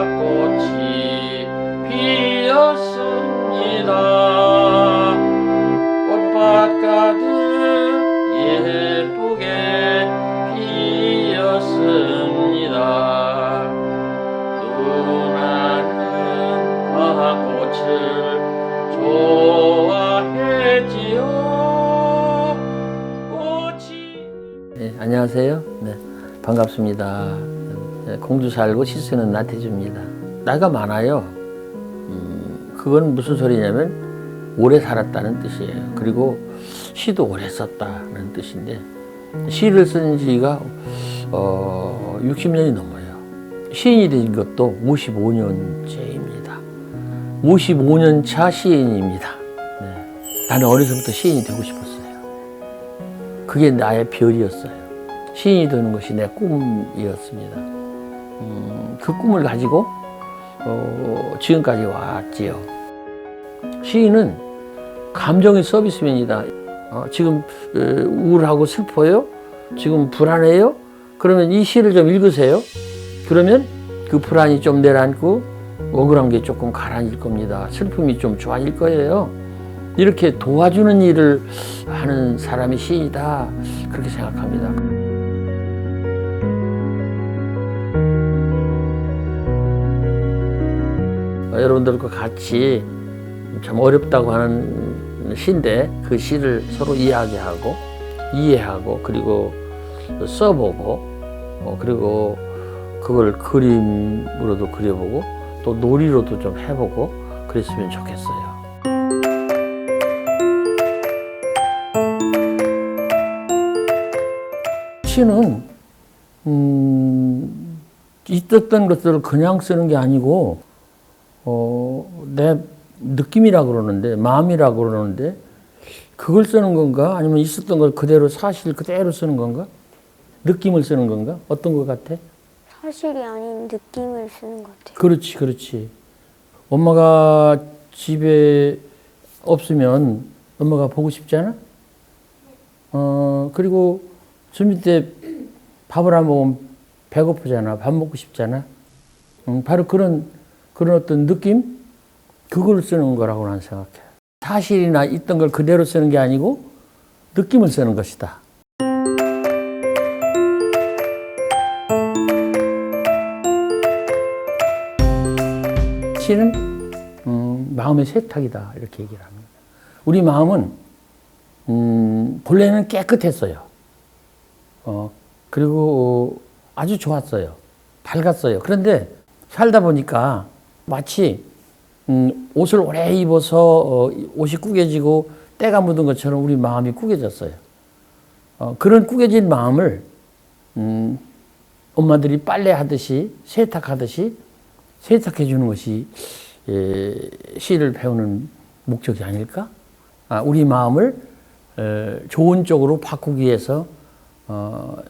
꽃이 피었습니다. 꽃밭 가득 예쁘게 피었습니다. 누나는 과꽃을 좋아했지요. 꽃이. 네, 안녕하세요. 네, 반갑습니다. 네, 공주 살고 시쓰는 나태주입니다. 나이가 많아요. 그건 무슨 소리냐면 오래 살았다는 뜻이에요. 그리고 시도 오래 썼다는 뜻인데 시를 쓴 지가 60년이 넘어요. 시인이 된 것도 55년째입니다. 55년 차 시인입니다. 네. 나는 어려서부터 시인이 되고 싶었어요. 그게 나의 별이었어요. 시인이 되는 것이 내 꿈이었습니다. 그 꿈을 가지고 지금까지 왔지요. 시인은 감정의 서비스맨이다. 지금 우울하고 슬퍼요? 지금 불안해요? 그러면 이 시를 좀 읽으세요. 그러면 그 불안이 좀 내려앉고 억울한 게 조금 가라앉을 겁니다. 슬픔이 좀 좋아질 거예요. 이렇게 도와주는 일을 하는 사람이 시인이다. 그렇게 생각합니다. 여러분들과 같이 참 어렵다고 하는 시인데 그 시를 서로 이야기하고 이해하고 그리고 써보고 그리고 그걸 그림으로도 그려보고 또 놀이로도 좀 해보고 그랬으면 좋겠어요. 시는 있었던 것들을 그냥 쓰는 게 아니고 내 느낌이라고 그러는데 마음이라고 그러는데 그걸 쓰는 건가? 아니면 있었던 걸 그대로 사실 그대로 쓰는 건가? 느낌을 쓰는 건가? 어떤 것 같아? 사실이 아닌 느낌을 쓰는 것 같아요. 그렇지, 그렇지. 엄마가 집에 없으면 엄마가 보고 싶잖아? 그리고 좀 이때 밥을 안 먹으면 배고프잖아. 밥 먹고 싶잖아. 바로 그런 어떤 느낌? 그걸 쓰는 거라고 나는 생각해. 사실이나 있던 걸 그대로 쓰는 게 아니고 느낌을 쓰는 것이다. 시는 마음의 세탁이다 이렇게 얘기를 합니다. 우리 마음은 본래는 깨끗했어요. 그리고 아주 좋았어요. 밝았어요. 그런데 살다 보니까 마치 옷을 오래 입어서 옷이 구겨지고 때가 묻은 것처럼 우리 마음이 구겨졌어요. 그런 구겨진 마음을 엄마들이 빨래하듯이 세탁하듯이 세탁해 주는 것이 시를 배우는 목적이 아닐까? 우리 마음을 좋은 쪽으로 바꾸기 위해서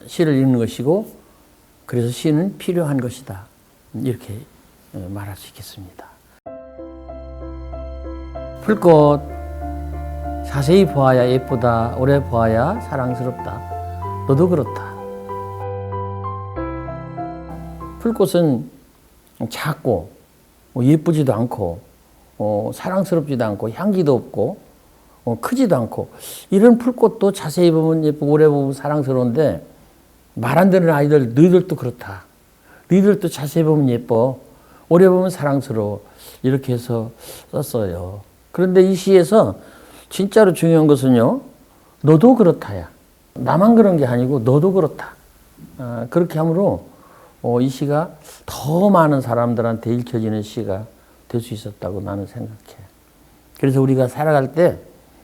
시를 읽는 것이고 그래서 시는 필요한 것이다. 이렇게 말할 수 있겠습니다. 풀꽃 자세히 보아야 예쁘다. 오래 보아야 사랑스럽다. 너도 그렇다. 풀꽃은 작고 예쁘지도 않고 사랑스럽지도 않고 향기도 없고 크지도 않고 이런 풀꽃도 자세히 보면 예쁘고 오래 보면 사랑스러운데 말 안 듣는 아이들 너희들도 그렇다. 너희들도 자세히 보면 예뻐. 오래 보면 사랑스러워. 이렇게 해서 썼어요. 그런데 이 시에서 진짜로 중요한 것은요. 너도 그렇다야. 나만 그런 게 아니고 너도 그렇다. 그렇게 함으로 이 시가 더 많은 사람들한테 읽혀지는 시가 될 수 있었다고 나는 생각해. 그래서 우리가 살아갈 때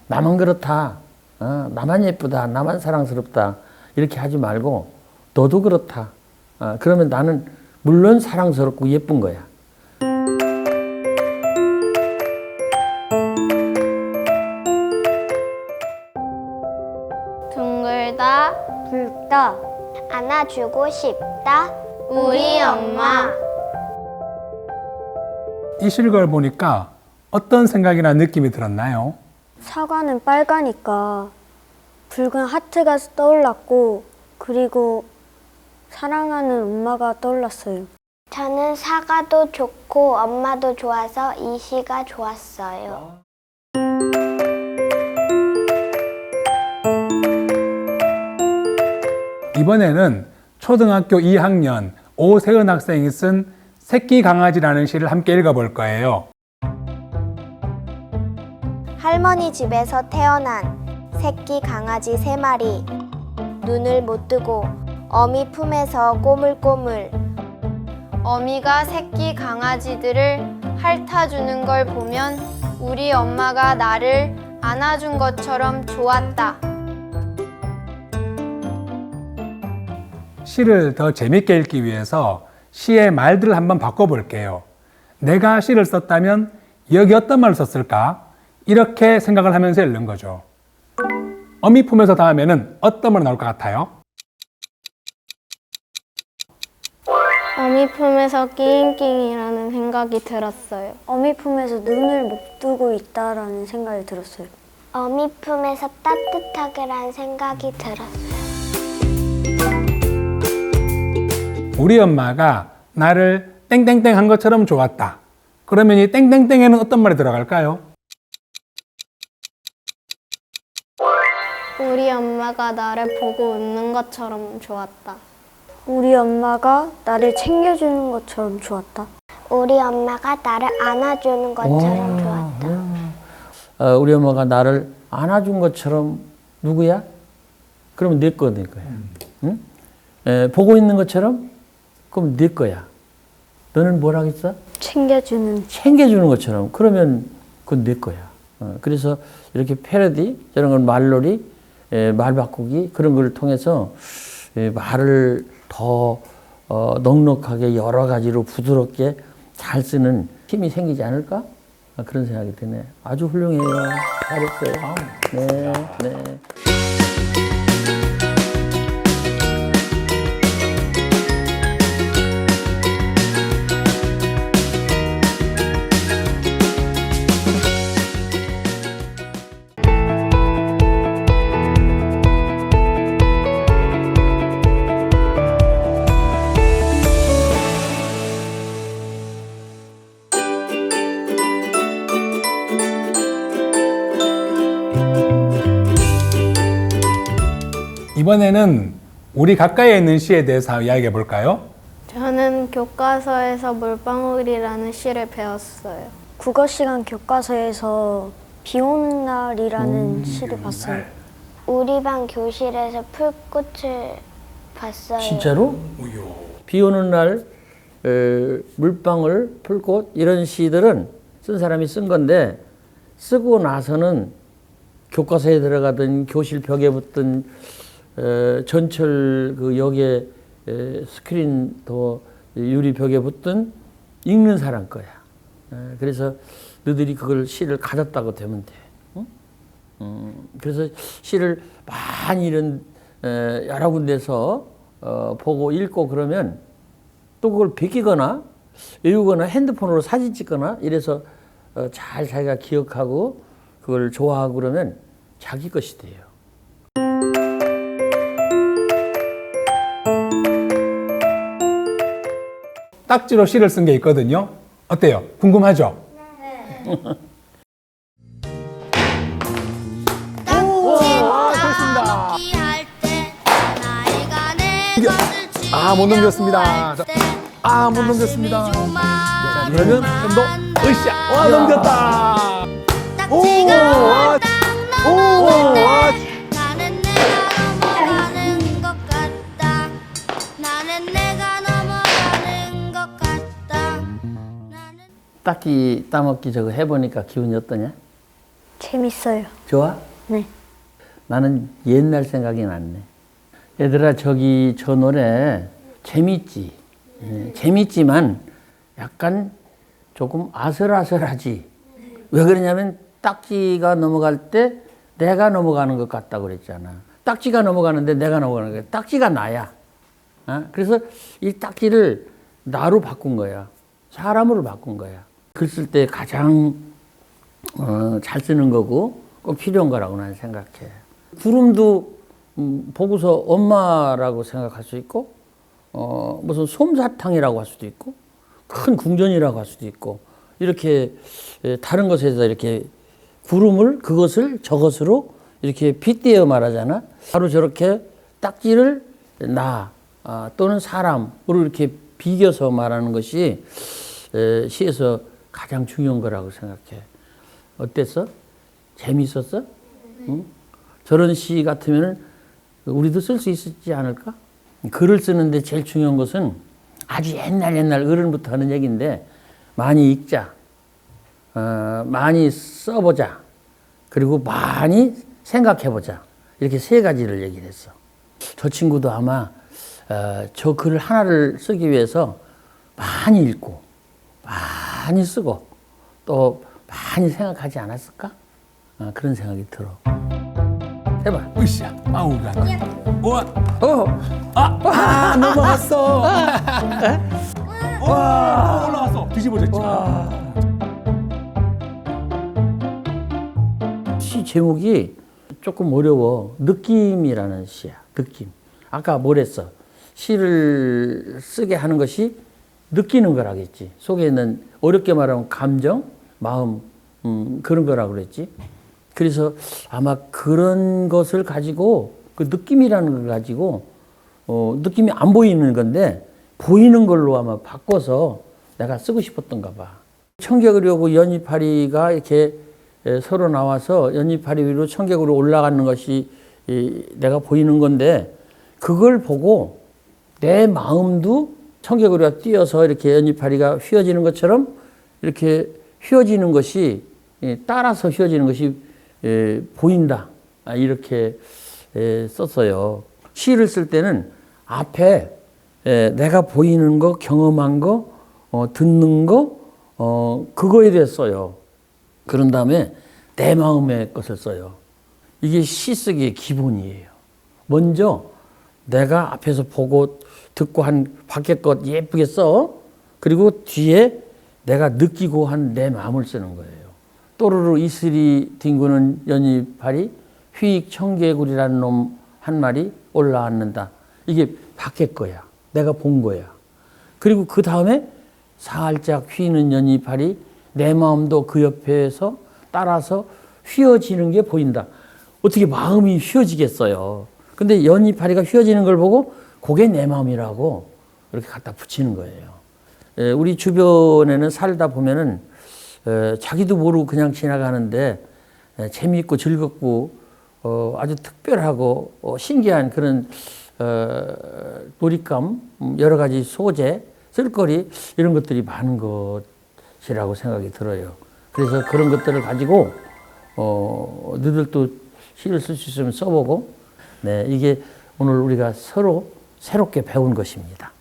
나만 그렇다. 나만 예쁘다. 나만 사랑스럽다. 이렇게 하지 말고 너도 그렇다. 그러면 나는 물론 사랑스럽고 예쁜 거야. 둥글다 붉다 안아주고 싶다 우리 엄마. 이 시를 보니까 어떤 생각이나 느낌이 들었나요? 사과는 빨가니까 붉은 하트가 떠올랐고 그리고 사랑하는 엄마가 떠올랐어요. 저는 사과도 좋고 엄마도 좋아서 이 시가 좋았어요. 이번에는 초등학교 2학년 오세은 학생이 쓴 새끼 강아지라는 시를 함께 읽어볼 거예요. 할머니 집에서 태어난 새끼 강아지 3마리. 눈을 못 뜨고 어미 품에서 꼬물꼬물. 어미가 새끼 강아지들을 핥아주는 걸 보면 우리 엄마가 나를 안아준 것처럼 좋았다. 시를 더 재밌게 읽기 위해서 시의 말들을 한번 바꿔볼게요. 내가 시를 썼다면 여기 어떤 말을 썼을까? 이렇게 생각을 하면서 읽는 거죠. 어미 품에서 다음에는 어떤 말이 나올 것 같아요? 어미 품에서 낑낑이라는 생각이 들었어요. 어미 품에서 눈을 못 뜨고 있다라는 생각이 들었어요. 어미 품에서 따뜻하게라는 생각이 들었어요. 우리 엄마가 나를 땡땡땡 한 것처럼 좋았다. 그러면 이 땡땡땡에는 어떤 말이 들어갈까요? 우리 엄마가 나를 보고 웃는 것처럼 좋았다. 우리 엄마가 나를 챙겨주는 것처럼 좋았다. 우리 엄마가 나를 안아주는 것처럼 좋았다. 우리 엄마가 나를 안아준 것처럼 누구야? 그러면 내 거야. 응? 보고 있는 것처럼? 그럼 내 거야. 너는 뭐라 했어? 챙겨주는 것처럼. 그러면 그건 내 거야. 그래서 이렇게 패러디, 저런 건 말놀이, 말 바꾸기 그런 걸 통해서 말을 더 넉넉하게 여러 가지로 부드럽게 잘 쓰는 힘이 생기지 않을까? 그런 생각이 드네. 아주 훌륭해요. 잘했어요. 네, 네. 이번에는 우리 가까이에 있는 시에 대해서 이야기해 볼까요? 저는 교과서에서 물방울이라는 시를 배웠어요. 국어 시간 교과서에서 비 오는 날이라는 시를 봤어요. 우리 반 교실에서 풀꽃을 봤어요. 진짜로? 비 오는 날 물방울, 풀꽃 이런 시들은 쓴 사람이 쓴 건데 쓰고 나서는 교과서에 들어가든 교실 벽에 붙든 전철 그 역에 스크린 더 유리 벽에 붙든 읽는 사람 거야. 그래서 너희들이 그걸 시를 가졌다고 되면 돼. 그래서 시를 많이 이런 여러 군데서 보고 읽고 그러면 또 그걸 베끼거나 외우거나 핸드폰으로 사진 찍거나 이래서 잘 자기가 기억하고 그걸 좋아하고 그러면 자기 것이 돼요. 딱지로 시를 쓴 게 있거든요. 어때요? 궁금하죠? 못 넘겼습니다. 못 넘겼습니다. 그러면 좀 더 으쌰. 넘겼다. 나는 내가 넘어가는 것 같다. 나는 내가 넘어가는 것 같다. 딱지 따먹기 저거 해보니까 기분이 어떠냐? 재밌어요. 좋아? 네. 나는 옛날 생각이 났네. 얘들아 저기 저 노래 재밌지? 재밌지만 약간 조금 아슬아슬하지. 왜 그러냐면 딱지가 넘어갈 때 내가 넘어가는 것 같다고 그랬잖아. 딱지가 넘어가는데 내가 넘어가는 거야. 딱지가 나야. 그래서 이 딱지를 나로 바꾼 거야. 사람으로 바꾼 거야. 글 쓸 때 가장 잘 쓰는 거고 꼭 필요한 거라고 나는 생각해. 구름도 보고서 엄마라고 생각할 수 있고 무슨 솜사탕이라고 할 수도 있고 큰 궁전이라고 할 수도 있고 이렇게 다른 것에서 이렇게 구름을 그것을 저것으로 이렇게 빗대어 말하잖아. 바로 저렇게 딱지를 나 또는 사람으로 이렇게 비겨서 말하는 것이 시에서 가장 중요한 거라고 생각해. 어땠어? 재미있었어? 응? 저런 시 같으면 우리도 쓸 수 있지 않을까? 글을 쓰는데 제일 중요한 것은 아주 옛날 어른부터 하는 얘기인데 많이 읽자, 많이 써보자, 그리고 많이 생각해보자. 이렇게 세 가지를 얘기를 했어. 저 친구도 아마 저 글 하나를 쓰기 위해서 많이 읽고 많이 쓰고 또 많이 생각하지 않았을까? 그런 생각이 들어. 해봐. 으쌰. 아우가. 우와. 어. 넘어갔어. 와, 올라갔어. 뒤집어졌지. 시 제목이 조금 어려워. 느낌이라는 시야. 느낌. 아까 뭐랬어? 시를 쓰게 하는 것이 느끼는 거라겠지. 속에 있는 어렵게 말하면 감정, 마음 그런 거라고 그랬지. 그래서 아마 그런 것을 가지고 그 느낌이라는 걸 가지고 느낌이 안 보이는 건데 보이는 걸로 아마 바꿔서 내가 쓰고 싶었던가 봐. 청개구리하고 연잎파리가 이렇게 서로 나와서 연잎파리 위로 청개구리 올라가는 것이 내가 보이는 건데 그걸 보고 내 마음도 청개구리가 뛰어서 이렇게 연잎파리가 휘어지는 것처럼 이렇게 휘어지는 것이 따라서 휘어지는 것이 보인다. 이렇게 썼어요. 시를 쓸 때는 앞에 내가 보이는 거, 경험한 거, 듣는 거, 그거에 대해 써요. 그런 다음에 내 마음의 것을 써요. 이게 시 쓰기의 기본이에요. 먼저 내가 앞에서 보고 듣고 한 밖에 것 예쁘게 써. 그리고 뒤에 내가 느끼고 한 내 마음을 쓰는 거예요. 또르르 이슬이 뒹구는 연잎파리 휘익 청개구리라는 놈 한 마리 올라앉는다. 이게 밖에 거야. 내가 본 거야. 그리고 그 다음에 살짝 휘는 연잎파리 내 마음도 그 옆에서 따라서 휘어지는 게 보인다. 어떻게 마음이 휘어지겠어요. 근데 연잎파리가 휘어지는 걸 보고 그게 내 마음이라고 이렇게 갖다 붙이는 거예요. 우리 주변에는 살다 보면은 자기도 모르고 그냥 지나가는데 재미있고 즐겁고 아주 특별하고 신기한 그런 놀잇감, 여러 가지 소재, 쓸거리 이런 것들이 많은 것이라고 생각이 들어요. 그래서 그런 것들을 가지고 너희들도 시를 쓸 수 있으면 써보고 이게 오늘 우리가 서로 새롭게 배운 것입니다.